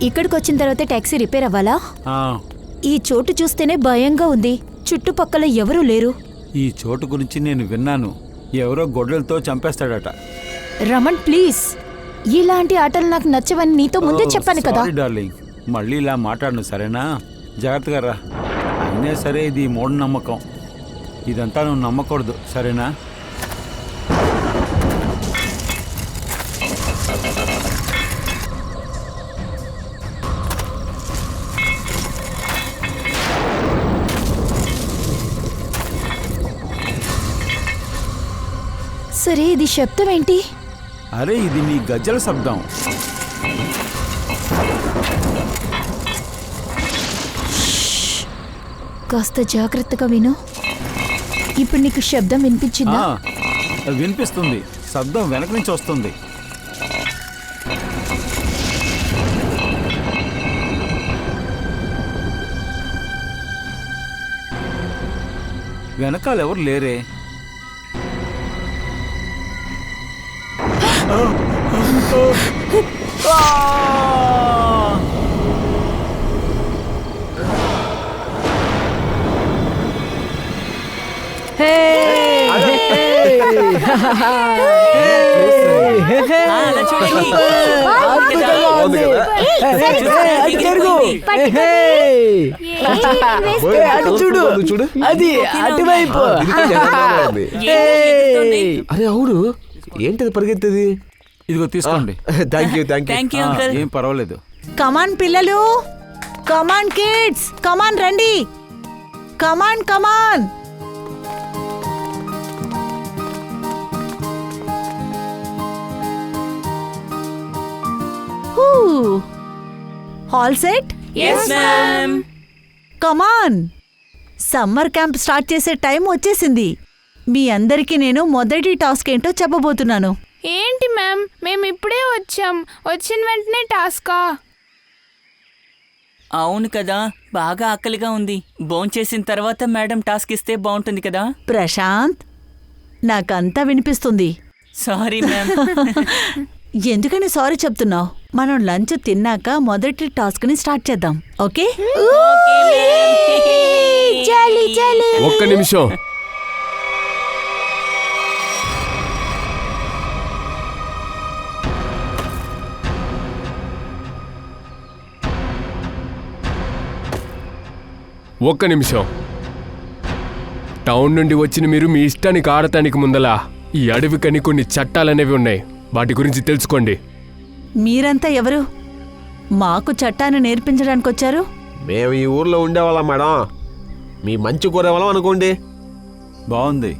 ఇక్కడికి వచ్చిన తర్వాత టాక్సీ రిపేర్ అవ్వాలా? ఆ, ఈ చోటు చూస్తేనే భయంగా ఉంది. చుట్టుపక్కల ఎవరూ లేరు. ఈ చోటు గురించి నేను విన్నాను. ఎవరో గొడ్డలతో చంపేస్తాడట. రమణ్ ప్లీజ్, ఇలాంటి ఆటలు నాకు నచ్చవని నీతో ముందే చెప్పాను కదా. సారీ డార్లింగ్, మళ్ళీ ఇలా మాట్లాడను సరేనా? జాగ్రత్తగా రా. అయినా సరే ఇది మూఢనమ్మకం. ఇదంతా నువ్వు నమ్మకూడదు సరేనా? సరే, ఇది శబ్దం ఏంటి? అరే ఇది నీ గజ్జల శబ్దం. కాస్త జాగ్రత్తగా విను. ఇప్పుడు నీకు శబ్దం వినిపించిందా? వినిపిస్తుంది. శబ్దం వెనక నుంచి వస్తుంది. వెనకాల ఎవరు లేరే. చూడు అది అటువైపు. అరే అవును, ఏంటది పరిగెత్తది? ఇదిగో తీసుకోండి. Thank you. ఏం పర్వాలేదు. కమాన్ పిల్లలు, కమాన్ కిడ్స్, కమాన్ రండి, come on come on. All set? yes ma'am. Come on. Summer camp start చేసే టైం వచ్చేసింది. మీ అందరికీ నేను మొదటి టాస్క్ ఏంటో చెప్పబోతున్నాను. ఏంటి మ్యామ్, మేము ఇప్పుడే వచ్చాం. వచ్చిన వెంటనే టాస్కా? అవును కదా, బాగా ఆకలిగా ఉంది. భోంచేసిన తర్వాత మేడం టాస్క్ ఇస్తే బాగుంటుంది కదా. ప్రశాంత్, నాకంతా వినిపిస్తుంది. Sorry ma'am. ఎందుకని సారీ చెప్తున్నావు? మనం లంచ్ తిన్నాక మొదటి టాస్క్ ని స్టార్ట్ చేద్దాం. ఓకే? ఒక్క నిమిషం. టౌన్ నుండి వచ్చిన మీరు మీ ఇష్టానికి ఆడటానికి ముందలా ఈ అడవికని కొన్ని చట్టాలనేవి ఉన్నాయి. వాటి గురించి తెలుసుకోండి. మీరంతా ఎవరు? మాకు చట్టాన్ని నేర్పించడానికి వచ్చారు? మేము ఈ ఊర్లో ఉండేవాళ్ళం మేడం. మీ మంచి కోరేవాళ్ళం అనుకోండి. బాగుంది.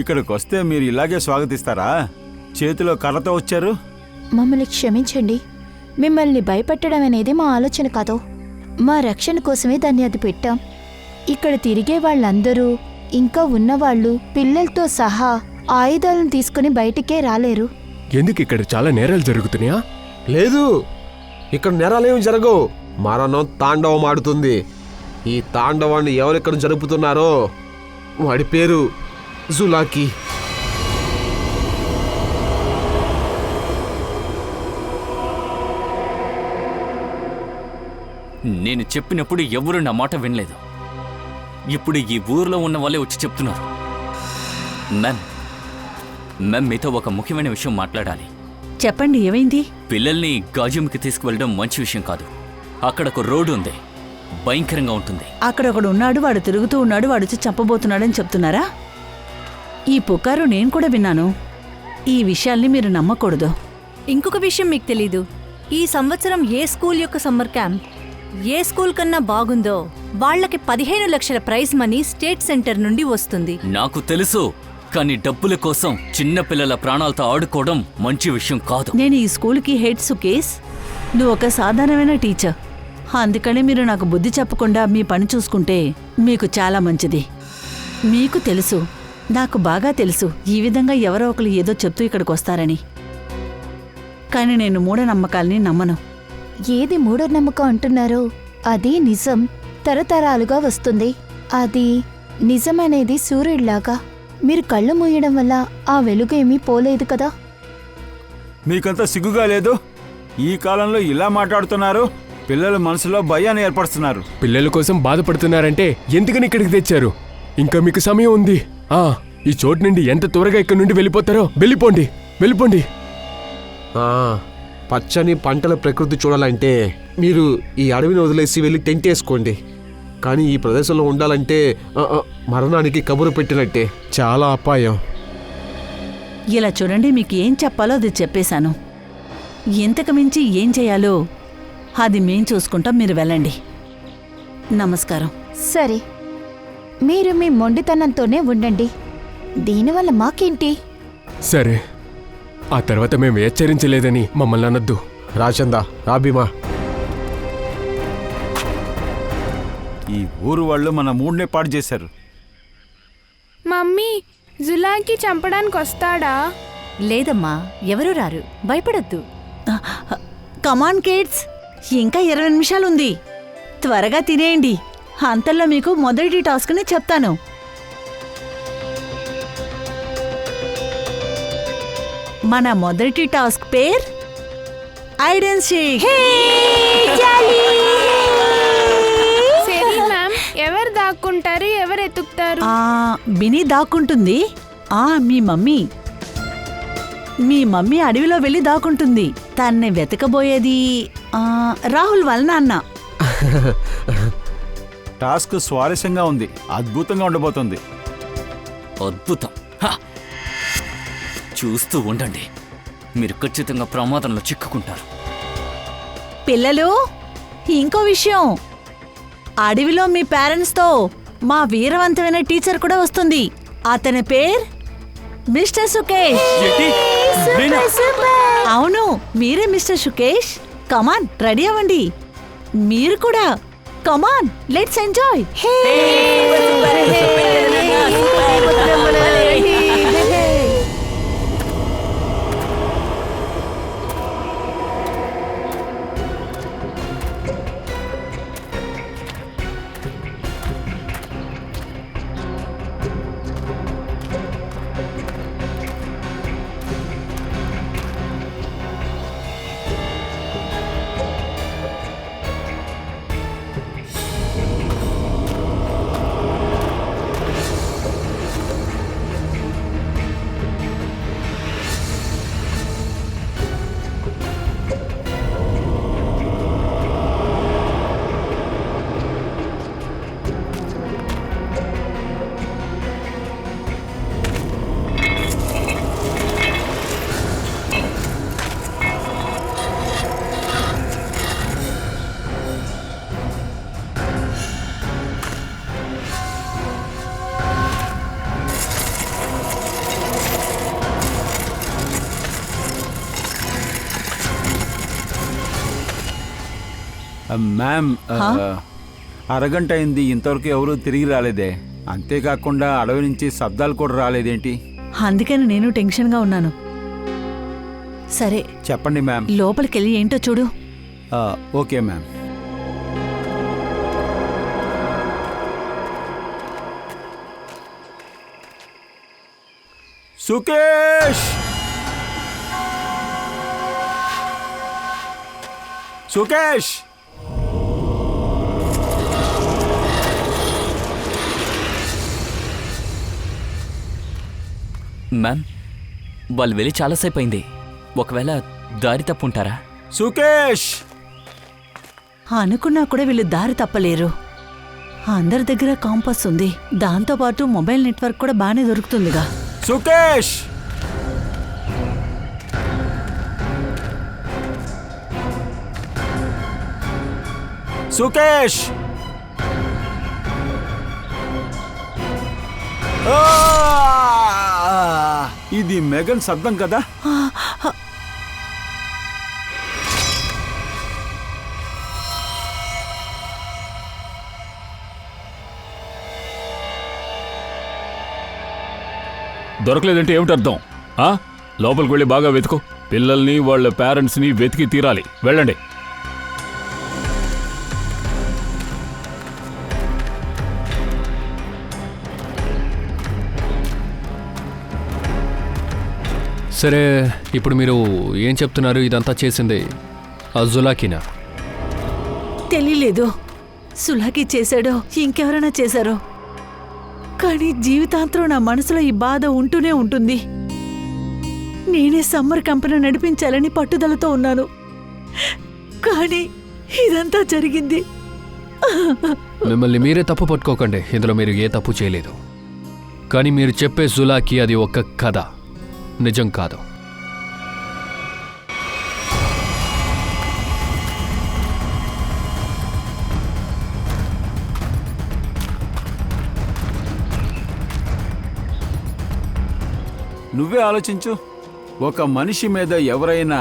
ఇక్కడికి వస్తే మీరు ఇలాగే స్వాగతిస్తారా? చేతిలో కర్రతో వచ్చారు. మమ్మల్ని క్షమించండి. మిమ్మల్ని భయపెట్టడం అనేది మా ఆలోచన కాదు. మా రక్షణ కోసమే దాన్ని అది పెట్టాం. ఇక్కడ తిరిగే వాళ్ళందరూ, ఇంకా ఉన్నవాళ్ళు పిల్లలతో సహా ఆయుధాలను తీసుకుని బయటికే రాలేరు. ఎందుకు ఇక్కడ చాలా నేరాలు జరుగుతున్నాయా? లేదు, ఇక్కడ నేరాలేమి జరగవు. మరణం తాండవం ఆడుతుంది. ఈ తాండవాన్ని ఎవరెక్కడ జరుపుతున్నారో వాడి పేరు జులాకి. నేను చెప్పినప్పుడు ఎవరు నా మాట వినలేదు. ఇప్పుడు ఈ ఊర్లో ఉన్న వాళ్ళే వచ్చి చెప్తున్నారు. మ్యామ్, మీతో ఒక ముఖ్యమైన విషయం మాట్లాడాలి. చెప్పండి, ఏమైంది? పిల్లల్ని గాజుమికి తీసుకువెళ్ళడం మంచి విషయం కాదు. అక్కడ ఒక రోడ్డు ఉంది, భయంకరంగా ఉంటుంది. అక్కడ ఒకడు ఉన్నాడు, వాడు తిరుగుతూ ఉన్నాడు, వాడు వచ్చి చంపబోతున్నాడని చెప్తున్నారా? ఈ పుకారు నేను కూడా విన్నాను. ఈ విషయాల్ని మీరు నమ్మకూడదు. ఇంకొక విషయం మీకు తెలీదు. ఈ సంవత్సరం ఏ స్కూల్ యొక్క సమ్మర్ క్యాంప్ ఏ స్కూల్ కన్నా బాగుందో వాళ్లకి 15 లక్షల ప్రైజ్ మనీ స్టేట్ సెంటర్ నుండి వస్తుంది. నాకు తెలుసు, కానీ డబ్బుల కోసం చిన్న పిల్లల ప్రాణాలతో ఆడుకోవడం మంచి విషయం కాదు. నేను ఈ స్కూల్కి హెడ్ సుకేష్. నువ్వు ఒక సాధారణమైన టీచర్. అందుకని మీరు నాకు బుద్ధి చెప్పకుండా మీ పని చూసుకుంటే మీకు చాలా మంచిది. మీకు తెలుసు, నాకు బాగా తెలుసు, ఈ విధంగా ఎవరో ఒకరు ఏదో చెప్తూ ఇక్కడికి వస్తారని. కానీ నేను మూఢనమ్మకాల్ని నమ్మను. ఏది మూఢనమ్మకం అంటున్నారో అది నిజం, తరతరాలుగా వస్తుంది. అది నిజమనేది సూర్యుడిలాగా. మీరు కళ్ళు మూయడం వల్ల ఆ వెలుగు ఏమీ పోలేదు కదా. మీకంతా సిగ్గుగా లేదు? ఈ కాలంలో ఇలా మాట్లాడుతున్నారు? పిల్లల మనసులో భయాన్ని ఏర్పరుస్తున్నారు. పిల్లల కోసం బాధపడుతున్నారంటే ఎందుకని ఇక్కడికి తెచ్చారు? ఇంకా మీకు సమయం ఉంది. ఈ చోటు నుండి ఎంత త్వరగా ఇక్కడ నుండి వెళ్ళిపోతారో వెళ్ళిపోండి, వెళ్ళిపోండి. ఆ, పచ్చని పంటల ప్రకృతి చూడాలంటే మీరు ఈ అడవిని వదిలేసి వెళ్ళి టెంట్ వేసుకోండి. కానీ ఈ ప్రదేశంలో ఉండాలంటే మరణానికి కబురు పెట్టినట్టే. చాలా అపాయం. ఇలా చూడండి, మీకు ఏం చెప్పాలో అది చెప్పేశాను. ఇంతకు మించి ఏం చేయాలో అది మేం చూసుకుంటాం, మీరు వెళ్ళండి. నమస్కారం. సరే, మీరు మీ మొండితనంతోనే ఉండండి. దీనివల్ల మాకేంటి? సరే, ఆ తర్వాత మేము హెచ్చరించలేదని మమ్మల్ని అనొద్దు. రాచందా, రాబీమా, ఈ ఊరు వాళ్ళు మన మూడ్నే పాడు చేశారు. మమ్మీ, జులాకి చంపడానికి వస్తాడా? లేదమ్మా, ఎవరూ రారు, భయపడొద్దు. కమాన్ కిడ్స్, ఇంకా 20 నిమిషాలుంది. త్వరగా తినేయండి. అంతల్లో మీకు మొదటి టాస్క్ని చెప్తాను. మన మొదటి task pair hide and seek. సరే మ్యామ్, ఎవరు దాక్కుంటారు, ఎవరు ఎతుకుతారు? బిని దాక్కుంటుంది. మీ మమ్మీ అడవిలో వెళ్ళి దాక్కుంటుంది. తన్ని వెతకబోయేది రాహుల్ వాళ్ళ నాన్న. టాస్క్ స్వారస్యంగా ఉంది, అద్భుతంగా ఉండబోతుంది. అద్భుతం. చూస్తూ ఉండండి, మీరు ఖచ్చితంగా ప్రమాదంలో చిక్కుకుంటారు. పిల్లలు, ఇంకో విషయం, అడవిలో మీ పేరెంట్స్తో మా వీరవంతమైన టీచర్ కూడా వస్తుంది. అతని పేరు మిస్టర్ సుకేష్. అవును, మీరే మిస్టర్ సుకేష్. కమాన్, రెడీ అవ్వండి. మీరు కూడా కమాన్, లెట్స్ ఎంజాయ్. మ్యామ్, అరగంట అయింది, ఇంతవరకు ఎవరూ తిరిగి రాలేదే. అంతేకాకుండా అడవి నుంచి శబ్దాలు కూడా రాలేదేంటి? అందుకని నేను టెన్షన్గా ఉన్నాను. సరే, చెప్పండి మ్యామ్. లోపలికెళ్ళి ఏంటో చూడు. Okay ma'am. Sukesh, Sukesh, ma'am, వాళ్ళు వెళ్ళి చాలాసేపు అయింది. ఒకవేళ దారి తప్పుంటారా? సుకేష్. అనుకున్నా కూడా వీళ్ళు దారి తప్పలేరు. అందరి దగ్గర కాంపస్ ఉంది, దాంతోపాటు మొబైల్ నెట్వర్క్ కూడా బాగానే దొరుకుతుందిగా. సుకేష్, సుకేష్, ఇది మెగన్ శబ్దం కదా? దొరకలేదంటే ఏమిటి అర్థం? లోపలికి వెళ్ళి బాగా వెతుకు. పిల్లల్ని వాళ్ళ పేరెంట్స్ని వెతికి తీరాలి. వెళ్ళండి. సరే, ఇప్పుడు మీరు ఏం చెప్తున్నారు? ఇదంతా చేసింది అజులాకినా? తెలియలేదు. సులాకి చేశాడో ఇంకెవరైనా చేశారో, కానీ జీవితాంతరం నా మనసులో ఈ బాధ ఉంటూనే ఉంటుంది. నేనే సమ్మర్ కంపెనీ నడిపించాలని పట్టుదలతో ఉన్నాను, కానీ ఇదంతా జరిగింది. మిమ్మల్ని మీరే తప్పు పట్టుకోకండి, ఇందులో మీరు ఏ తప్పు చేయలేదు. కానీ మీరు చెప్పే జులాకి అది ఒక కథ, నిజం కాదు. నువ్వే ఆలోచించు. ఒక మనిషి మీద ఎవరైనా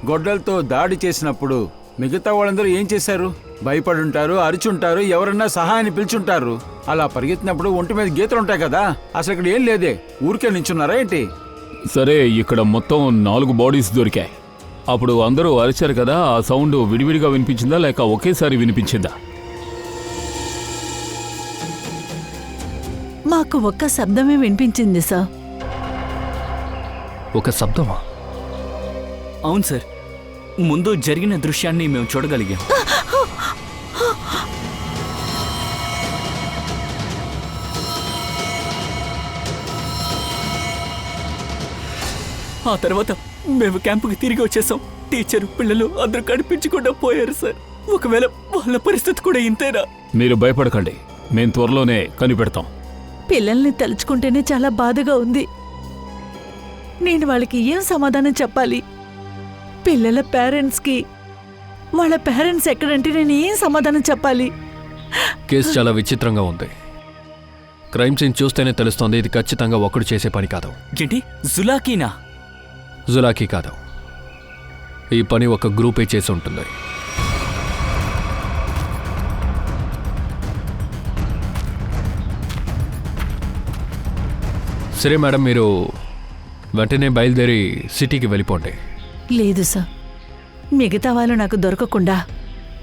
గొడ్డలతో దాడి చేసినప్పుడు మిగతా వాళ్ళందరూ ఏం చేశారు? భయపడుంటారు, అరిచుంటారు, ఎవరన్నా సహాయాన్ని పిలుచుంటారు. అలా పరిగెత్తినప్పుడు ఒంటి మీద గీతలు ఉంటాయి కదా, అసలు ఇక్కడ ఏం లేదే, ఊరికే నించున్నారా ఏంటి? సరే, ఇక్కడ మొత్తం 4 బాడీస్ దొరికాయి. అప్పుడు అందరూ అరిచారు కదా, ఆ సౌండ్ విడివిడిగా వినిపించిందా లేక ఒకేసారి వినిపించిందా? మాకు ఒక్క శబ్దమే వినిపించింది సార్. ఒక శబ్దమా? అవును సార్, ముందు జరిగిన దృశ్యాన్ని మేము చూడగలిగాం. ఆ తర్వాత మేము క్యాంపుకి తిరిగి వచ్చేసాం. టీచరు, పిల్లలు అందరూ కనిపించకుండా పోయారు సార్. ఒకవేళ వాళ్ళ పరిస్థితి కూడా ఇంతేనా? మీరు భయపడకండి, మేం త్వరలోనే కనిపెడతాం. పిల్లల్ని తలుచుకుంటేనే చాలా బాధగా ఉంది. నేను వాళ్ళకి ఏం సమాధానం చెప్పాలి? పిల్లల పేరెంట్స్కి వాళ్ళ పేరెంట్స్ ఎక్కడంటే నేను ఏం సమాధానం చెప్పాలి? కేసు చాలా విచిత్రంగా ఉంది. క్రైమ్ సీన్ చూస్తేనే తెలుస్తోంది, ఇది ఖచ్చితంగా ఒక్కడు చేసే పని కాదు. ఏంటి, జులాకీనా? జులాకీ కాదు, ఈ పని ఒక గ్రూపే చేసి ఉంటుంది. సరే మేడం, మీరు వెంటనే బయలుదేరి సిటీకి వెళ్ళిపోండి. లేదు సార్, మిగతా వాళ్ళు నాకు దొరకకుండా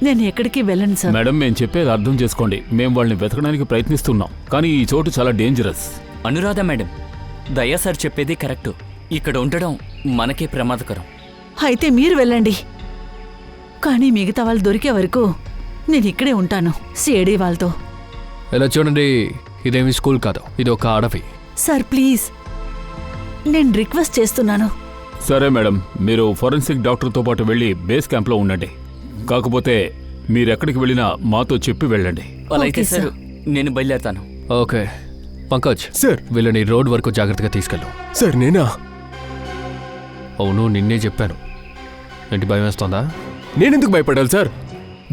నేను ఎక్కడికి వెళ్ళను సార్. మేడం, మేము చెప్పేది అర్థం చేసుకోండి. మేము వాళ్ళని వెతకడానికి ప్రయత్నిస్తున్నాం, కానీ ఈ చోటు చాలా డేంజరస్. అనురాధ మేడం, దయా సార్ చెప్పేది కరెక్టు. ఇక్కడ ఉండడం మనకే ప్రమాదకరం. అయితే మీరు వెళ్ళండి, కానీ మిగతా వాళ్ళు దొరికే వరకు నేను ఇక్కడే ఉంటాను సిఐడి వాళ్ళతో. ఇలా చూడండి, ఇదేమి స్కూల్ కాదు, ఇది ఒక అడవి. సార్ ప్లీజ్, నేను రిక్వెస్ట్ చేస్తున్నాను. సరే మేడం, మీరు ఫోరెన్సిక్ డాక్టర్తో పాటు వెళ్ళి బేస్ క్యాంప్లో ఉండండి. కాకపోతే మీరెక్కడికి వెళ్ళినా మాతో చెప్పి వెళ్ళండి. అలా అయితే ఓకే, సార్ సార్. నేను బయలుదేరతాను. Okay Pankaj, sir. వీళ్ళని రోడ్ వరకు జాగ్రత్తగా తీసుకెళ్ళు. సార్ నేనా? అవును, నిన్నే చెప్పాను. ఏంటి, భయం వేస్తోందా? నేనెందుకు భయపడాలి సార్?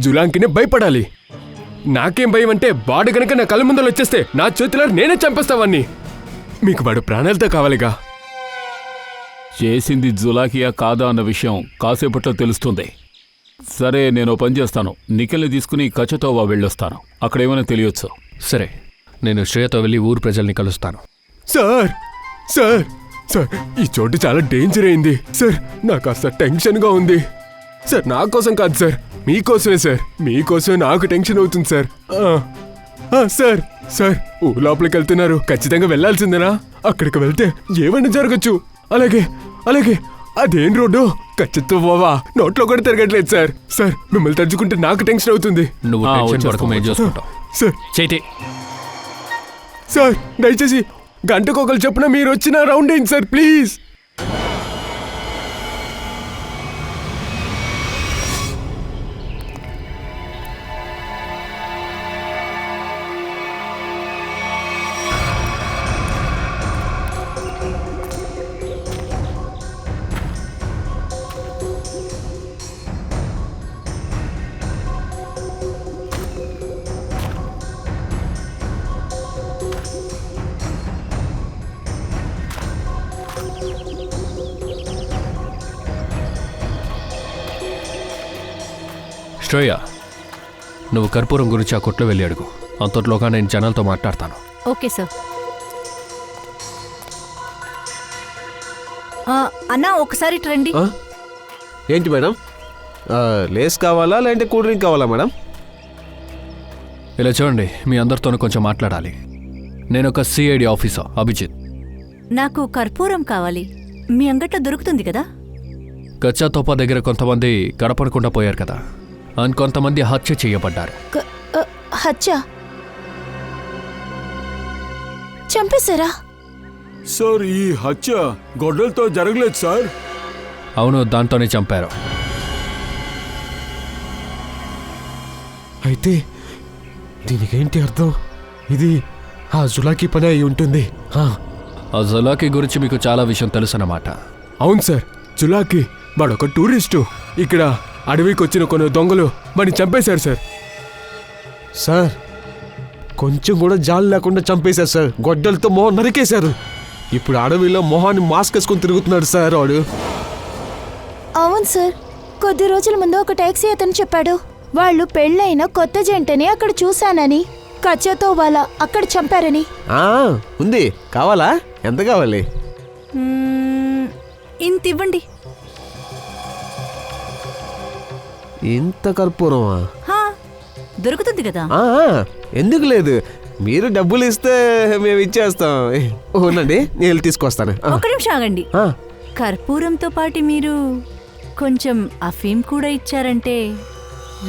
జులాంకినే భయపడాలి. నాకేం భయం అంటే, వాడు గనక నా కళ్ళ ముందర వచ్చేస్తే నా చేతిలో నేనే చంపేస్తావాన్ని. మీకు వాడు ప్రాణాలతో కావాలిగా. చేసింది జులాకియా కాదా అన్న విషయం కాసేపట్లో తెలుస్తుంది. సరే, నేను పని చేస్తాను. నిఖిల్ని తీసుకుని కచతోవా వెళ్ళొస్తాను, అక్కడ ఏమైనా తెలియచ్చు. సరే, నేను శ్రేయతో వెళ్ళి ఊరు ప్రజల్ని కలుస్తాను. సార్ సార్ సార్, ఈ చోటు చాలా డేంజర్ అయింది సార్. నాకు కాస్త టెన్షన్గా ఉంది సార్. నా కోసం కాదు సార్, మీకోసమే సార్. మీకోసమే నాకు టెన్షన్ అవుతుంది సార్. సార్ సార్, ఊరు లోపలికి వెళ్తున్నారు, ఖచ్చితంగా వెళ్లాల్సిందేనా? అక్కడికి వెళ్తే ఏమైనా జరగచ్చు. అలాగే అలాగే, అదేం రోడ్డు? ఖచ్చితంగా పోవా, నోట్లో కూడా తిరగట్లేదు సార్. సార్, మిమ్మల్ని తలుచుకుంటే నాకు టెన్షన్ అవుతుంది. నువ్వు టెన్షన్ పడకు, మేము చూసుకుంటాం. సార్ చేతి సార్, దయచేసి గంటకొకరు చెప్పున మీరు వచ్చిన రౌండ్ అయింది సార్, ప్లీజ్. శ్రేయ, నువ్వు కర్పూరం గురించి ఆ కొట్లో వెళ్ళి అడుగు. అంతట్లోగా నేను జనాలతో మాట్లాడతాను. Okay sir. అన్నా, ఒకసారి రండి. ఏంటి మేడం, లేస్ కావాలా లేదంటే కూల్ డ్రింక్ కావాలా మేడం? ఇలా చూడండి, మీ అందరితోనూ కొంచెం మాట్లాడాలి. నేను ఒక సిఐడి ఆఫీసర్, అభిజిత్. నాకు కర్పూరం కావాలి. మీ అంగట్లో దొరుకుతుంది కదా? కచ్చా తోపా దగ్గర కొంతమంది కనపడకుండా పోయారు కదా, కొంతమంది హత్య చేయబడ్డారు. హత్య చంపేశారా? సార్ ఈ హత్య గొడ్డలతో జరగలేదు సార్. అవును, దాంతోనే చంపారు. అయితే దీనికేంటి అర్థం? ఇది ఆ జులాకి పని అయి ఉంటుంది. ఆ జులాకి గురించి మీకు చాలా విషయం తెలుసు అన్నమాట. అవును సార్, జులాకి వాడొక టూరిస్టు. ఇక్కడ అడవికి వచ్చిన కొన్ని దొంగలు వాడిని చంపేశారు సార్. సార్ కొంచెం కూడా జాలి లేకుండా చంపేశారు సార్. గొడ్డలతో మొహం నరికేశారు. ఇప్పుడు అడవిలో మొహాన్ని మాస్క్ వేసుకొని తిరుగుతున్నాడు సార్ వాడు. అవును సార్, కొద్ది రోజుల ముందు ఒక టాక్సీ అతను చెప్పాడు వాళ్ళు పెళ్ళైన కొత్త జంటని అక్కడ చూశానని, కచ్చతో వాళ్ళ అక్కడ చంపారని. ఉంది, కావాలా? ఎంత కావాలి? ఇంత ఇవ్వండి. ఇంత కర్పూరమా? దొరుకుతుంది కదా. ఎందుకు లేదు, మీరు డబ్బులు ఇస్తే మేము ఇచ్చేస్తాం. అవునండి, నేను వెళ్ళి తీసుకొస్తాను. ఒక నిమిషం ఆగండి. కర్పూరంతో పాటు మీరు కొంచెం అఫీమ్ కూడా ఇచ్చారంటే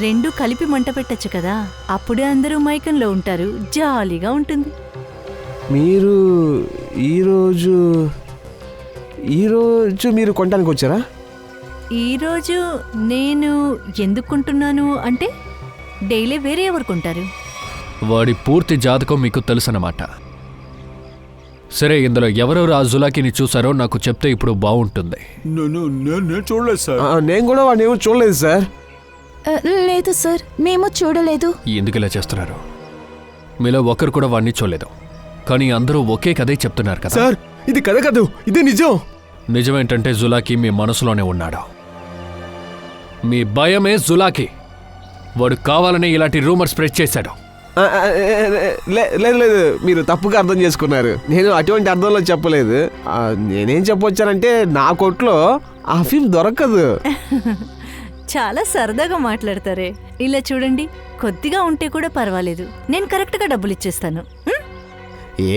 2 కలిపి మంట పెట్టచ్చు కదా. అప్పుడే అందరూ మైకంలో ఉంటారు, జాలీగా ఉంటుంది. మీరు ఈరోజు మీరు కొనడానికి వచ్చారా? ఈరోజు నేను ఎందుకు కొంటున్నాను అంటే డైలీ వేరే ఎవరు కొంటారు. వాడి పూర్తి జాతకం మీకు తెలుసన్నమాట. సరే, ఇందులో ఎవరెవరు ఆ జులాకిని చూసారో నాకు చెప్తే ఇప్పుడు బాగుంటుంది. నేను చూడలేదు సార్. నేను కూడా వాడిని ఏమో చూడలేదు సార్. లేదు సార్, మేము చూడలేదు. ఎందుకు ఇలా చేస్తున్నారు? మీలో ఒకరు కూడా వాడిని చూడలేదు, కానీ అందరూ ఒకే కథే చెప్తున్నారు కదా. సార్ ఇది కథ కాదు, ఇదే నిజం. నిజమేంటంటే జులాకి మీ మనసులోనే ఉన్నాడు. మీ భయమే జులాకి. వాడు కావాలని ఇలాంటి రూమర్ స్ప్రెడ్ చేశాడు. లేదు లేదు, మీరు తప్పుగా అర్థం చేసుకున్నారు. నేను అటువంటి అర్థంలో చెప్పలేదు. నేనేం చెప్పొచ్చానంటే నా కొట్లో ఆ ఫిల్మ్ దొరకదు. చాలా సరదాగా మాట్లాడతారే. ఇలా చూడండి, కొద్దిగా ఉంటే కూడా పర్వాలేదు, నేను కరెక్ట్గా డబ్బులు ఇచ్చేస్తాను.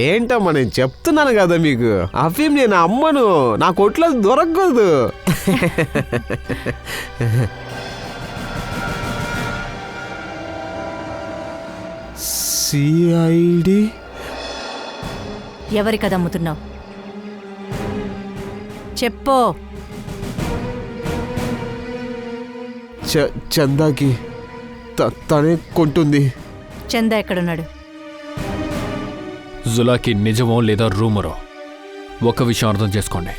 ఏంటమ్మా, నేను చెప్తున్నాను కదా మీకు, ఆ ఫిల్మ్ నేను అమ్మను, నా కొట్లో దొరకదు. సిఐడి ఎవరి కదా అమ్ముతున్నావు చెప్పో. చందాకి తనే కొంటుంది. చందా ఎక్కడున్నాడు? జులాకి నిజమో లేదా రూమరో ఒక విషయం అర్థం చేసుకోండి,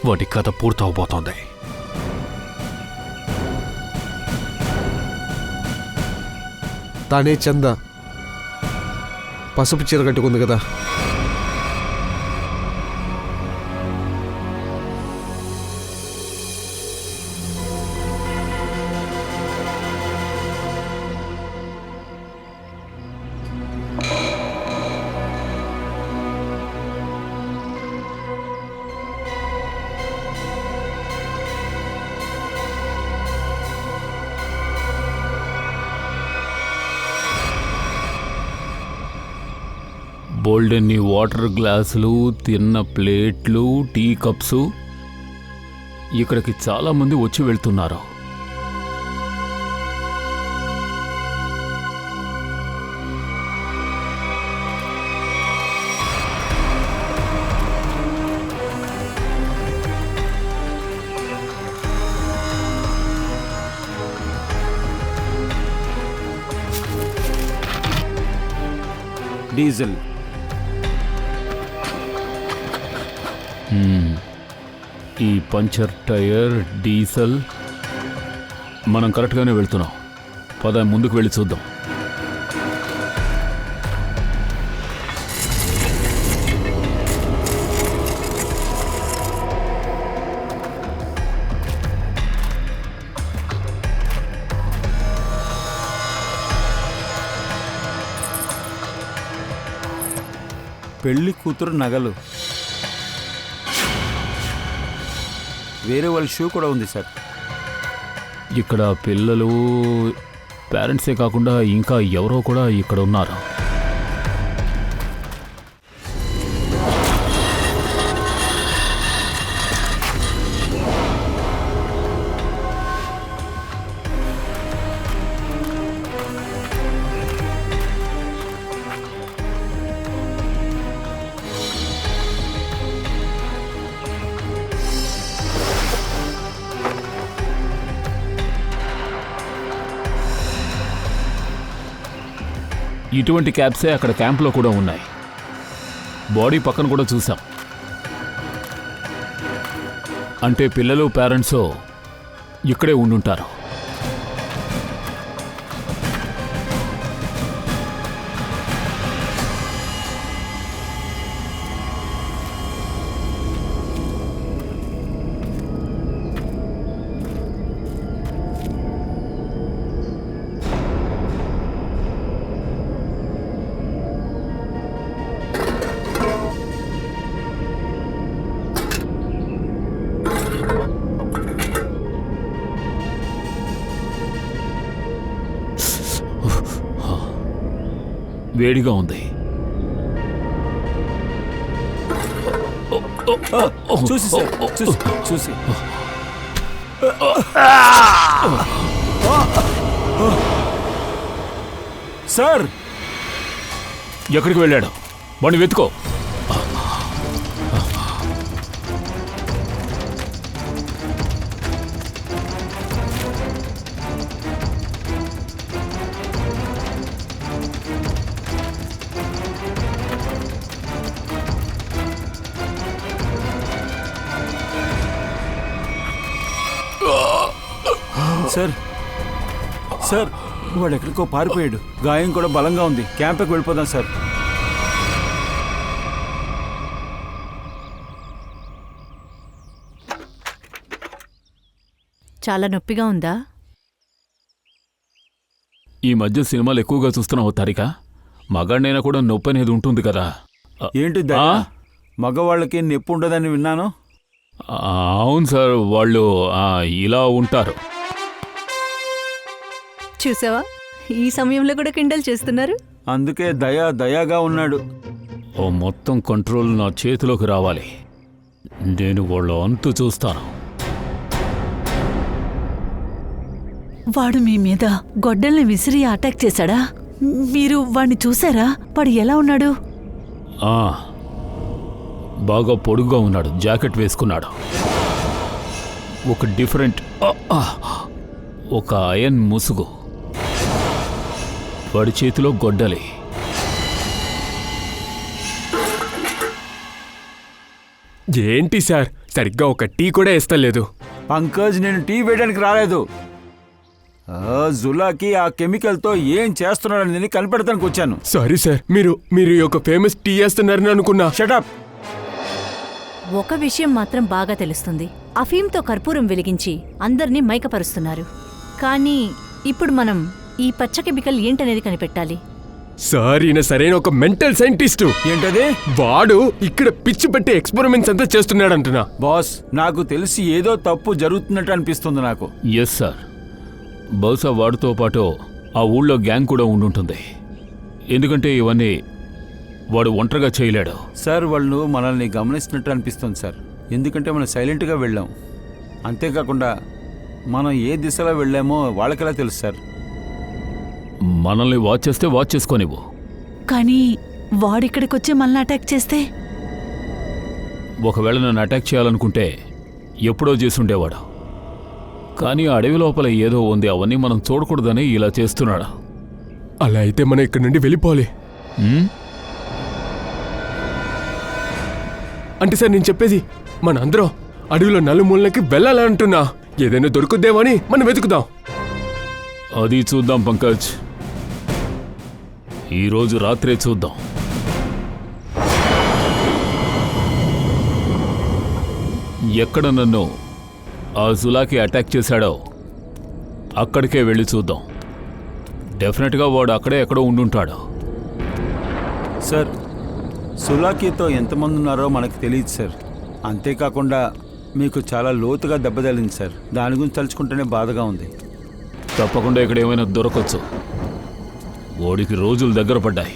వాటి కథ పూర్తవబోతోంది. తానే చందా, పసుపు చీర కట్టుకుంది కదా. బోల్డెన్ని వాటర్ గ్లాసులు, తిన్న ప్లేట్లు, టీ కప్సు. ఇక్కడికి చాలామంది వచ్చి వెళ్తున్నారు. డీజిల్. ఈ పంచర్ టైర్, డీజిల్. మనం కరెక్ట్గానే వెళ్తున్నాం. పద ముందుకు వెళ్ళి చూద్దాం. పెళ్లి కూతురు నగలు, వేరే వాళ్ళ షూ కూడా ఉంది సార్. ఇక్కడ పిల్లలు, పేరెంట్సే కాకుండా ఇంకా ఎవరో కూడా ఇక్కడ ఉన్నారు. ఇటువంటి క్యాబ్సే అక్కడ క్యాంప్లో కూడా ఉన్నాయి. బాడీ పక్కన కూడా చూసాం. అంటే పిల్లలు పేరెంట్స్ ఇక్కడే ఉండుంటారు. వేడిగా ఉంది. చూసి సార్, చూసి సార్. ఎక్కడికి వెళ్ళాడు? వాడిని వెతుకో. సార్ సార్, వాడు ఎక్కడికో పారిపోయాడు. గాయం కూడా బలంగా ఉంది. క్యాంప్కి వెళ్ళిపోదాం సార్. చాలా నొప్పిగా ఉందా? ఈ మధ్య సినిమాలు ఎక్కువగా చూస్తున్నావు తారిక. మగాడినైనా కూడా నొప్పి అనేది ఉంటుంది కదా. ఏంటి మగవాళ్ళకి నొప్పి ఉండదని విన్నాను. అవును సార్, వాళ్ళు ఇలా ఉంటారు. చూసావా, ఈ సమయంలో కూడా కిండల్ చేస్తున్నారు. అందుకే దయాగా ఉన్నాడు. ఓ మొత్తం కంట్రోల్ నా చేతిలోకి రావాలి. నేను వాళ్ళ అంతు చూస్తాను. వాడు మీ మీద గొడ్డల్ని విసిరి అటాక్ చేశాడా? మీరు వాణ్ణి చూసారా? వాడు ఎలా ఉన్నాడు? బాగా పొడుగ్గా ఉన్నాడు. జాకెట్ వేసుకున్నాడు. ఒక డిఫరెంట్ ఒక అయన్ ముసుగు. వాడి చేతిలో గొడ్డలి. ఏంటి సార్, సరిగ్గా ఒక టీ కూడా ఇస్తలేదు. పంకజ్, నేను టీ వేయడానికి రాలేదు. జులాకి ఆ కెమికల్తో ఏం చేస్తున్నాడని కనిపెడతానికి వచ్చాను. సారీ సార్, మీరు ఒక ఫేమస్ టీ వేస్తున్నారని అనుకున్నా. షటప్. ఒక విషయం మాత్రం బాగా తెలుస్తుంది. అఫీమ్తో కర్పూరం వెలిగించి అందర్నీ మైకపరుస్తున్నారు. కానీ ఇప్పుడు మనం ఈ పచ్చ కెమికల్ ఏంటనేది కనిపెట్టాలి. సార్, ఈయన సరైన ఒక మెంటల్ సైంటిస్టు. ఏంటది? వాడు ఇక్కడ పిచ్చి పట్టి ఎక్స్పెరిమెంట్స్ అంతా చేస్తున్నాడంటున్నా. బాస్, నాకు తెలిసి ఏదో తప్పు జరుగుతున్నట్టు అనిపిస్తుంది నాకు. ఎస్ సార్, బహుశా వాడితో పాటు ఆ ఊళ్ళో గ్యాంగ్ కూడా ఉండుంటుంది. ఎందుకంటే ఇవన్నీ వాడు ఒంటరిగా చేయలేడు. సార్, వాళ్ళు మనల్ని గమనిస్తున్నట్టు అనిపిస్తుంది సార్. ఎందుకంటే మనం సైలెంట్గా వెళ్ళాం. అంతేకాకుండా మనం ఏ దిశలో వెళ్ళామో వాళ్ళకెలా తెలుసు సార్? మనల్ని వాచ్ చేస్తే వాచ్ చేసుకోనివ్వు. కానీ వాడిక్కడికొచ్చి మనల్ని అటాక్ చేస్తే? ఒకవేళ నన్ను అటాక్ చేయాలనుకుంటే ఎప్పుడో చేసుండేవాడు. కానీ అడవి లోపల ఏదో ఉంది, అవన్నీ మనం చూడకూడదని ఇలా చేస్తున్నాడు. అలా అయితే మనం ఇక్కడి నుండి వెళ్ళిపోవాలి. అంటే సార్, నేను చెప్పేది మనందరం అడవిలో నలుమూలకి వెళ్ళాలంటున్నా. ఏదైనా దొరుకుద్దేమో అని మనం వెతుకుదాం. అది చూద్దాం పంకజ్, ఈరోజు రాత్రే చూద్దాం. ఎక్కడ నన్ను ఆ జులాకి అటాక్ చేశాడో అక్కడికే వెళ్ళి చూద్దాం. డెఫినెట్గా వాడు అక్కడే ఎక్కడో ఉండుంటాడు. సార్, సులాకీతో ఎంతమంది ఉన్నారో మనకు తెలియదు సార్. అంతేకాకుండా మీకు చాలా లోతుగా దెబ్బతగిలింది సార్. దాని గురించి తలుచుకుంటేనే బాధగా ఉంది. తప్పకుండా ఇక్కడ ఏమైనా దొరకొచ్చు. వాడికి రోజులు దగ్గర పడ్డాయి.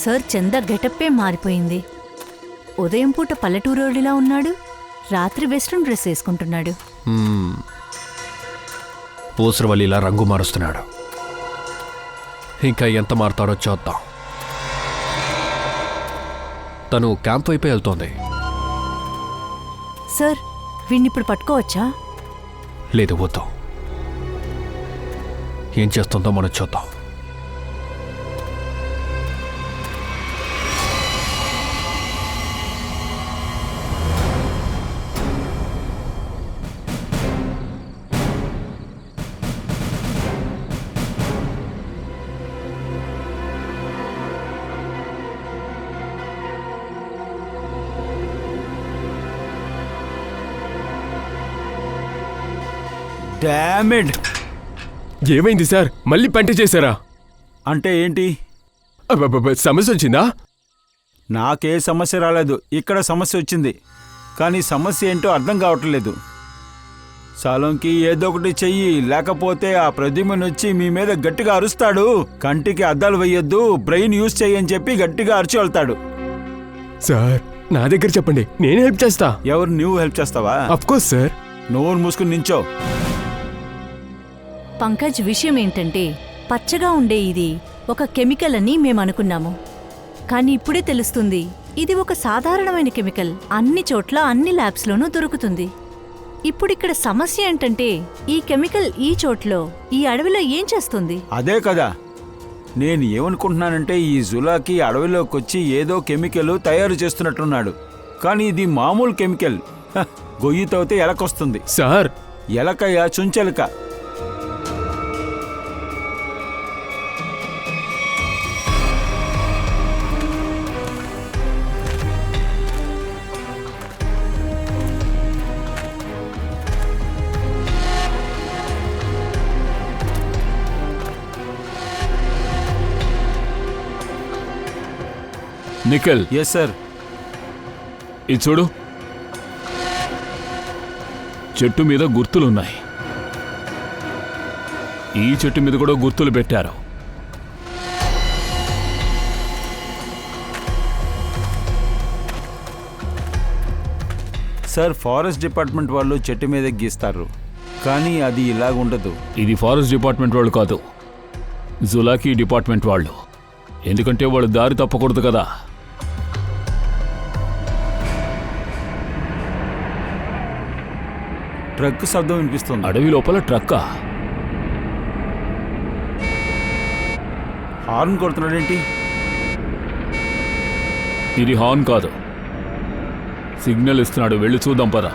సార్ చంద గెటప్పే మారిపోయింది. ఉదయం పూట పల్లెటూరోడిలా ఉన్నాడు, రాత్రి వెస్ట్రన్ డ్రెస్ వేసుకుంటున్నాడు. ఊసరవల్లిలా రంగు మారుస్తున్నాడు. ఇంకా ఎంత మారుతాడో చూద్దాం. తను క్యాంప్ వైపే వెళ్తోంది. సార్ వీణ్ణిప్పుడు పట్టుకోవచ్చా? లేదు, వద్దు. ఏం చేస్తుందో మనం చూద్దాం. డామిడ్! ఏమైంది సార్? మళ్ళీ పంట చేశారా? అంటే ఏంటి? అబ్బబ్బబ్బ, సమస్య వచ్చిందా? నాకే సమస్య రాలేదు, ఇక్కడ సమస్య వచ్చింది. కానీ సమస్య ఏంటో అర్థం కావట్లేదు. సాలోంకి ఏదో ఒకటి చెయ్యి, లేకపోతే ఆ ప్రద్యుమ్నుడు వచ్చి మీ మీద గట్టిగా అరుస్తాడు. కంటికి అద్దాలు వేయొద్దు, బ్రెయిన్ యూజ్ చెయ్యని చెప్పి గట్టిగా అరిచి వెళ్తాడు. సార్ నా దగ్గర చెప్పండి, నేను హెల్ప్ చేస్తా. ఎవరు? నువ్వు హెల్ప్ చేస్తావా? Of course sir. నోరు మూసుకుని నించో. పంకజ్, విషయం ఏంటంటే పచ్చగా ఉండే ఇది ఒక కెమికల్ అని మేమనుకున్నాము. కానీ ఇప్పుడే తెలుస్తుంది ఇది ఒక సాధారణమైన కెమికల్. అన్ని చోట్ల అన్ని ల్యాబ్స్లోనూ దొరుకుతుంది. ఇప్పుడిక్కడ సమస్య ఏంటంటే ఈ కెమికల్ ఈ చోట్లో ఈ అడవిలో ఏం చేస్తుంది? అదే కదా నేను ఏమనుకుంటున్నానంటే, ఈ జులాకి అడవిలోకి వచ్చి ఏదో కెమికల్ తయారు చేస్తున్నట్టున్నాడు. కానీ ఇది మామూలు కెమికల్. గొయ్యి తవ్వితే ఎలకొస్తుంది. సార్ ఎలకయ్యా, చుంచెలక. Nikhil, yes sir. ఇది చూడు, చెట్టు మీద గుర్తులున్నాయి. ఈ చెట్టు మీద కూడా గుర్తులు పెట్టారు. సార్, ఫారెస్ట్ డిపార్ట్మెంట్ వాళ్ళు చెట్టు మీద గీస్తారు, కానీ అది ఇలాగుండదు. ఇది ఫారెస్ట్ డిపార్ట్మెంట్ వాళ్ళు కాదు, జులాకీ డిపార్ట్మెంట్ వాళ్ళు. ఎందుకంటే వాళ్ళు దారి తప్పకూడదు కదా. ట్రక్ శబ్దం వినిపిస్తుంది. అడవి లోపల ట్రక్కా? హార్న్ కొడుతున్నాడేంటి? ఇది హార్న్ కాదు, సిగ్నల్ ఇస్తున్నాడు. వెళ్ళి చూద్దాం పద.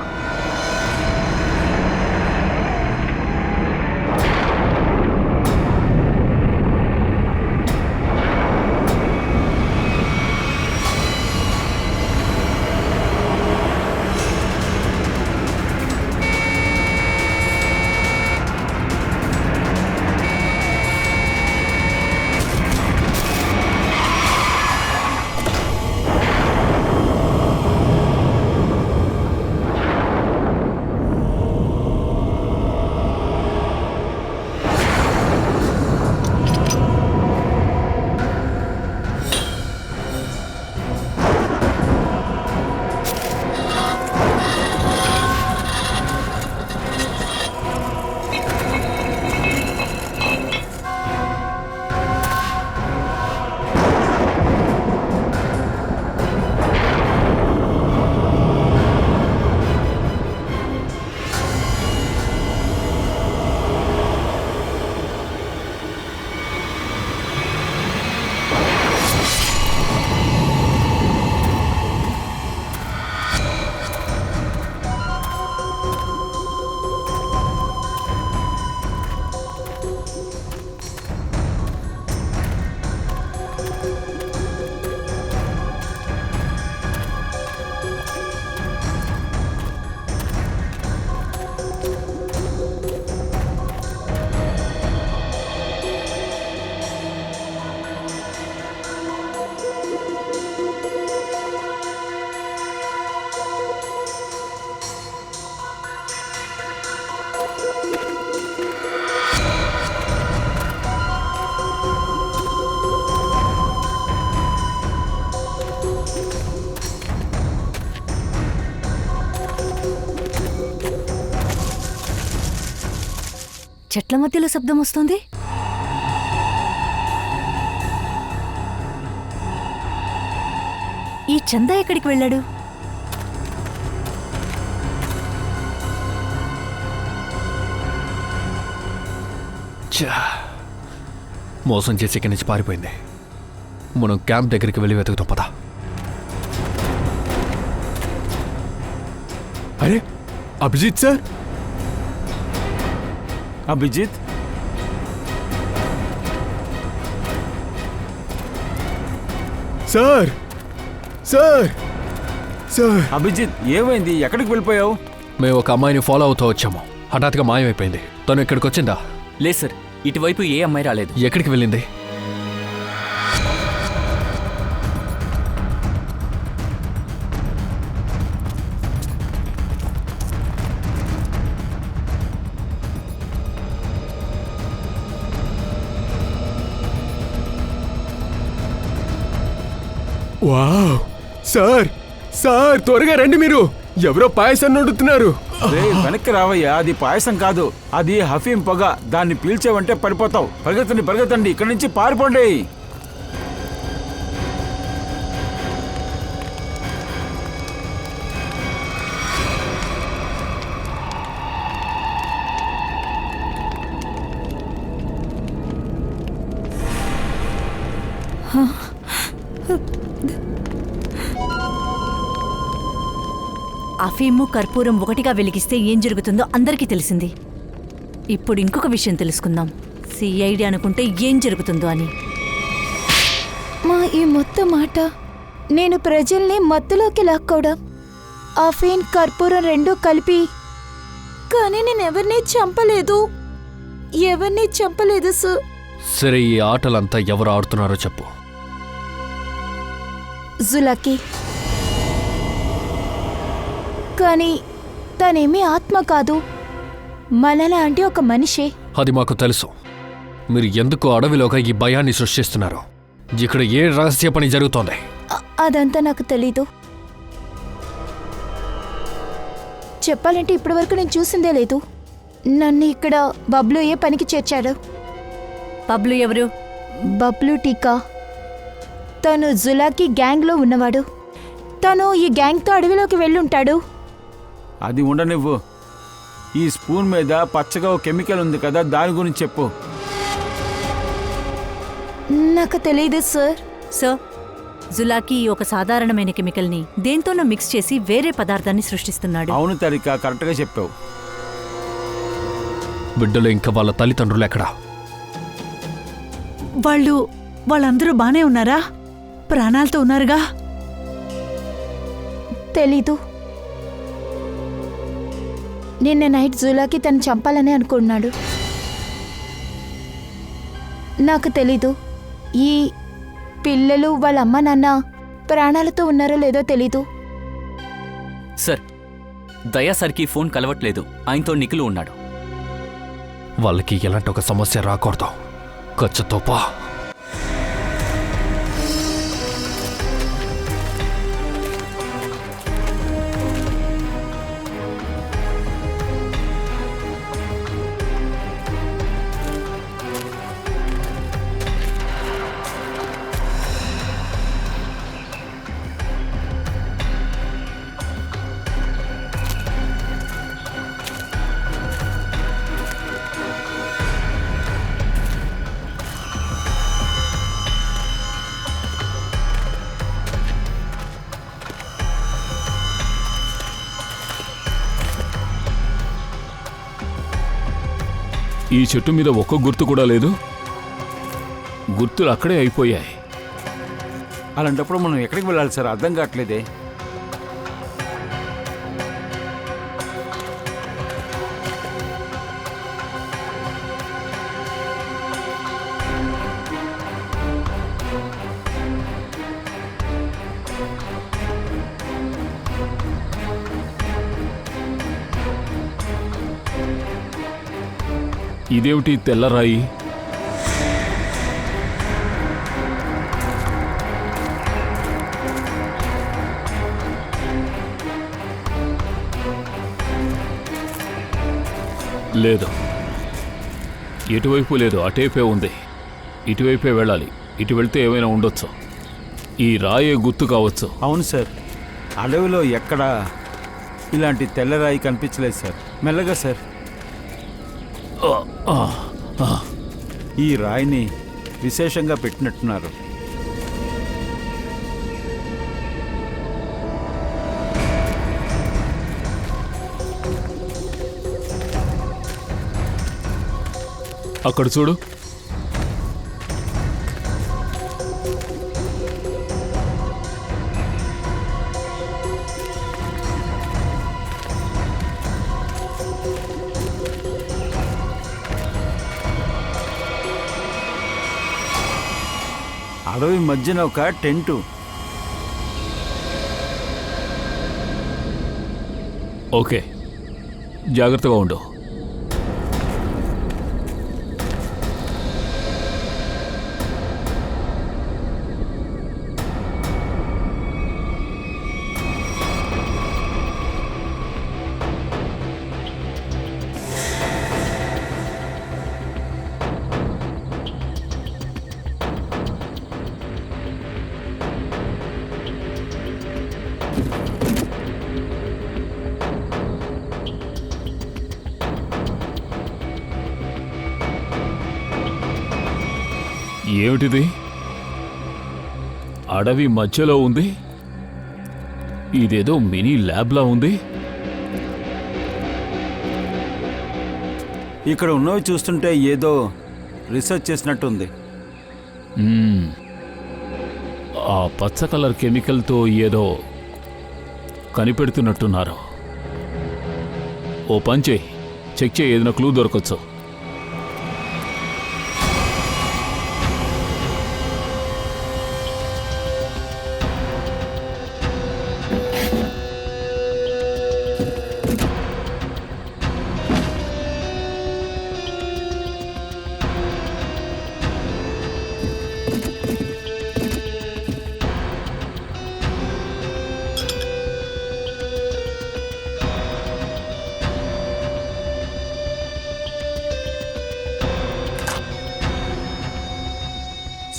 చెట్ల మధ్యలో శబ్దం వస్తుంది. ఈ చందా ఎక్కడికి వెళ్ళాడు? మోసం చేసి ఇక్కడి నుంచి పారిపోయింది. మనం క్యాంప్ దగ్గరికి వెళ్ళి వెతుకుతాం పదా. అరే Abhijit sir, Abhijit, sir sir sir. Abhijit ఏమైంది? ఎక్కడికి వెళ్ళిపోయావు? మేము ఒక అమ్మాయిని ఫాలో అవుతూ వచ్చాము. హఠాత్తుగా మాయమైపోయింది. తను ఇక్కడికి వచ్చిందా? లేదు సార్, ఇటువైపు ఏ అమ్మాయి రాలేదు. ఎక్కడికి వెళ్ళింది? వావ్ సార్, సార్ త్వరగా రండి, మీరు ఎవరో పాయసం వండుతున్నారు. రేయ్, వెనక్కి రావయ్యా, అది పాయసం కాదు, అది హఫీం పొగ. దాన్ని పీల్చావంటే పడిపోతావు. పరిగెత్తండి పరిగెత్తండి, ఇక్కడి నుంచి పారిపోండి. అఫీము కర్పూరం ఒకటిగా వెలిగిస్తే ఏం జరుగుతుందో అందరికీ తెలిసింది. ఇప్పుడు ఇంకొక విషయం తెలుసుకుందాం. సిఐడి అనుకుంటే ఏం జరుగుతుందో అని. మా ఈ మొత్తం మాట నేను ప్రజల్ని మత్తులోకి లాక్కోవడం, అఫీన్ కర్పూరం రెండూ కలిపి. కానీ నేను ఎవరిని చంపలేదు సార్. సరే, ఈ ఆటలంతా ఎవరు ఆడుతున్నారో చెప్పు. జులాకి. కానీ తనేమీ ఆత్మ కాదు, మనలాంటి ఒక మనిషే. అది మాకు తెలుసు. మీరు ఎందుకు అడవిలోగా ఈ భయాన్ని సృష్టిస్తున్నారు? ఇక్కడ ఏ రహస్య పని జరుగుతోంది? అదంతా నాకు తెలీదు. చెప్పాలంటే ఇప్పటివరకు నేను చూసిందే లేదు. నన్ను ఇక్కడ బబ్లు ఏ పనికి చేర్చాడు. బబ్లు ఎవరు? బబ్లు టీకా. తను జులాకి గ్యాంగ్లో ఉన్నవాడు. తను ఈ గ్యాంగ్తో అడవిలోకి వెళ్ళుంటాడు. అది ఉండనివ్వు. ఈ స్పూన్ మీద పచ్చగా ఒక కెమికల్ ఉంది కదా, దాని గురించి చెప్పు. నాకు తెలీదు సార్. సార్, జులాకి ఒక సాధారణమైన కెమికల్ని దేంతోనో మిక్స్ చేసి వేరే పదార్థాన్ని సృష్టిస్తున్నాడు. అవును తరిక, కరెక్ట్గా చెప్పావు. బిడ్డలు ఇంకా వాళ్ళ తల్లిదండ్రులు ఎక్కడా? వాళ్ళందరూ బానే ఉన్నారా? ప్రాణాలతో ఉన్నారుగా? తెలీదు. నిన్న నైట్ జూలాకి తను చంపాలని అనుకున్నాడు. నాకు తెలీదు. ఈ పిల్లలు వాళ్ళ అమ్మ నాన్న ప్రాణాలతో ఉన్నారో లేదో తెలీదు. సార్, దయా సార్కి ఫోన్ కలవట్లేదు. ఆయనతో నిఖిల్ ఉన్నాడు. వాళ్ళకి ఎలాంటి ఒక సమస్య రాకూడదు. ఖచ్చితంగా ఈ చెట్టు మీద ఒక్క గుర్తు కూడా లేదు. గుర్తులు అక్కడే అయిపోయాయి. అలాంటప్పుడు మనం ఎక్కడికి వెళ్ళాలి సార్? అర్థం కావట్లేదే. ఇదేమిటి తెల్లరాయి? లేదు, ఎటువైపు లేదు, అటేపే ఉంది. ఇటువైపే వెళ్ళాలి. ఇటు వెళ్తే ఏమైనా ఉండొచ్చు. ఈ రాయే గుర్తు కావచ్చు. అవును సార్, అడవిలో ఎక్కడా ఇలాంటి తెల్లరాయి కనిపించలేదు సార్. మెల్లగా సార్. ఈ రాయిని విశేషంగా పెట్టినట్టున్నారు. అక్కడ చూడు. అడవి మధ్యన ఒక టెంటు. ఓకే, జాగ్రత్తగా ఉండు. ఏమిటిది? అడవి మధ్యలో ఉంది. ఇదేదో మినీ ల్యాబ్లా ఉంది. ఇక్కడ ఉన్నవి చూస్తుంటే ఏదో రీసెర్చ్ చేసినట్టుంది. ఆ పచ్చ కలర్ కెమికల్తో ఏదో కనిపెడుతున్నట్టున్నారు. ఓ పని చేయి, చెక్ చేయి, ఏదైనా క్లూ దొరకచ్చు.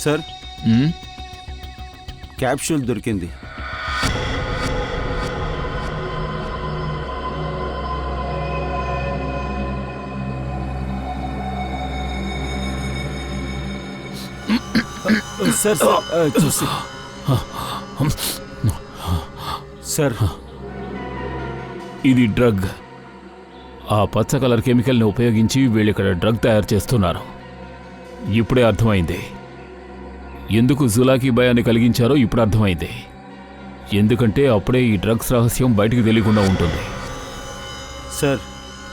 సార్, క్యాప్సూల్ దొరికింది. సార్ చూసి సార్, ఇది డ్రగ్. ఆ పచ్చ కలర్ కెమికల్ని ఉపయోగించి వీళ్ళు ఇక్కడ డ్రగ్ తయారు చేస్తున్నారు. ఇప్పుడే అర్థమైంది. ఎందుకు జులాకి భయాన్ని కలిగించారో ఇప్పుడు అర్థమైంది. ఎందుకంటే అప్పుడే ఈ డ్రగ్స్ రహస్యం బయటికి తెలియకుండా ఉంటుంది. సార్,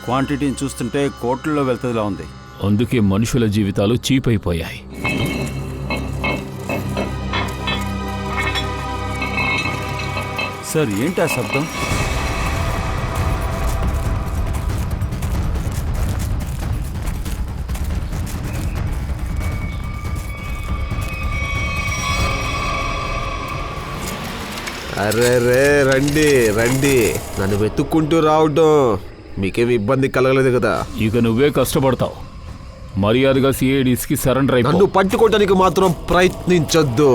క్వాంటిటీని చూస్తుంటే కోట్లలో వెళ్తుందిలా ఉంది. అందుకే మనుషుల జీవితాలు చీప్ అయిపోయాయి. సార్, ఏంటి ఆ శబ్దం? అరే రే, రండి రండి. నన్ను వెతుక్కుంటూ రావటం మీకేమి ఇబ్బంది కలగలేదు కదా? ఇక నువ్వే కష్టపడతావు. మర్యాదగా సిఐడిస్కి సరెండర్ అయిపో. నన్ను పట్టుకోవటానికి మాత్రం ప్రయత్నించొద్దు.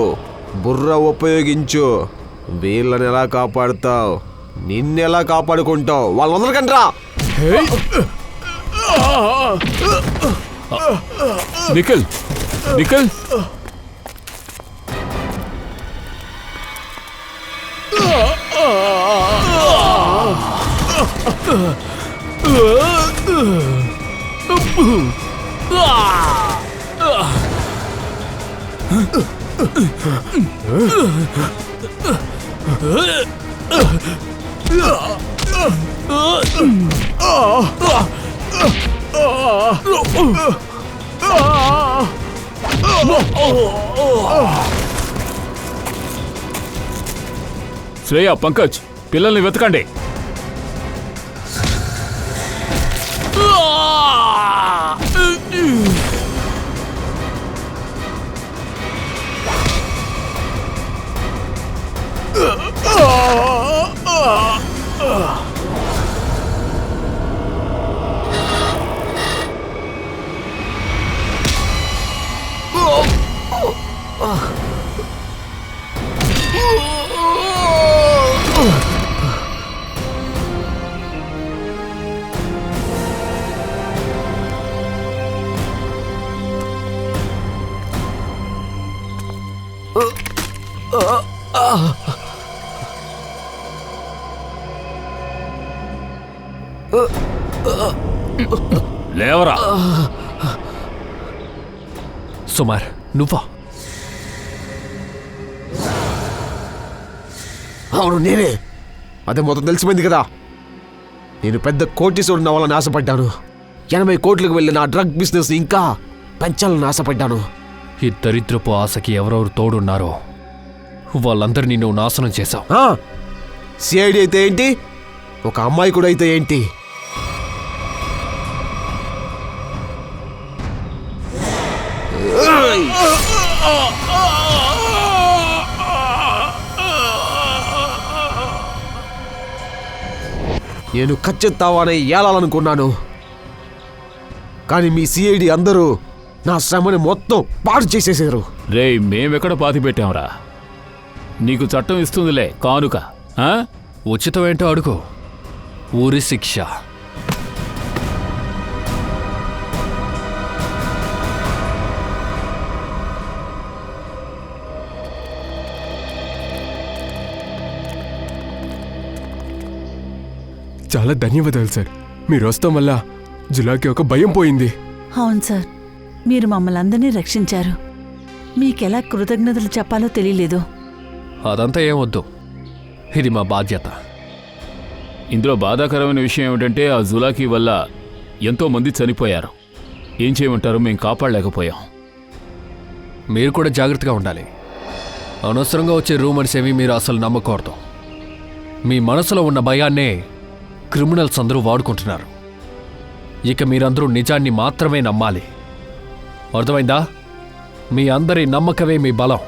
బుర్ర ఉపయోగించు. వీళ్ళని ఎలా కాపాడుతావు? నిన్నెలా కాపాడుకుంటావు? వాళ్ళు వదలకండ్రా. నిఖిల్, నిఖిల్, శ్రేయ, పంకజ్, పిల్లల్ని వెతకండి. లేవరా. సుమార్ నువ్వా? అవును నేనే. అదే మొత్తం తెలిసిపోయింది కదా. నేను పెద్ద కోటీశ్వరుని అవ్వాలని ఆశపడ్డాను. 80 కోట్లకు వెళ్ళిన నా డ్రగ్ బిజినెస్ ఇంకా పెంచాలని ఆశపడ్డాను. ఈ దరిద్రపు ఆశకి ఎవరెవరు తోడున్నారో వాళ్ళందరినీ నువ్వు నాశనం చేశావు. సిఐడి అయితే ఏంటి, ఒక అమ్మాయి కూడా అయితే ఏంటి? నేను ఖచ్చితంగానే ఏలాలనుకున్నాను, కానీ మీ సిఐడి అందరూ నా శ్రమని మొత్తం పాడు చేసేసారు. రేయ్, మేమెక్కడ పాతి పెట్టాంరా? నీకు చట్టం ఇస్తుందిలే కానుక. ఆ? ఉచితం ఏంటో అడుగు. ఊరి శిక్ష. చాలా ధన్యవాదాలు సార్. మీరు వస్తాం వల్ల జులాకి ఒక భయం పోయింది. అవును సార్, మీరు మమ్మల్ని అందరినీ రక్షించారు. మీకెలా కృతజ్ఞతలు చెప్పాలో తెలియలేదు. అదంతా ఏమొద్దు, ఇది మా బాధ్యత. ఇందులో బాధాకరమైన విషయం ఏమిటంటే ఆ జులాకీ వల్ల ఎంతో మంది చనిపోయారు. ఏం చేయమంటారు, మేము కాపాడలేకపోయాం. మీరు కూడా జాగ్రత్తగా ఉండాలి. అనవసరంగా వచ్చే రూమర్స్ ఏమీ మీరు అసలు నమ్మకూడదు. మీ మనసులో ఉన్న భయాన్నే క్రిమినల్స్ అందరూ వాడుకుంటున్నారు. ఇక మీరందరూ నిజాన్ని మాత్రమే నమ్మాలి. అర్థమైందా? మీ అందరి నమ్మకమే మీ బలం.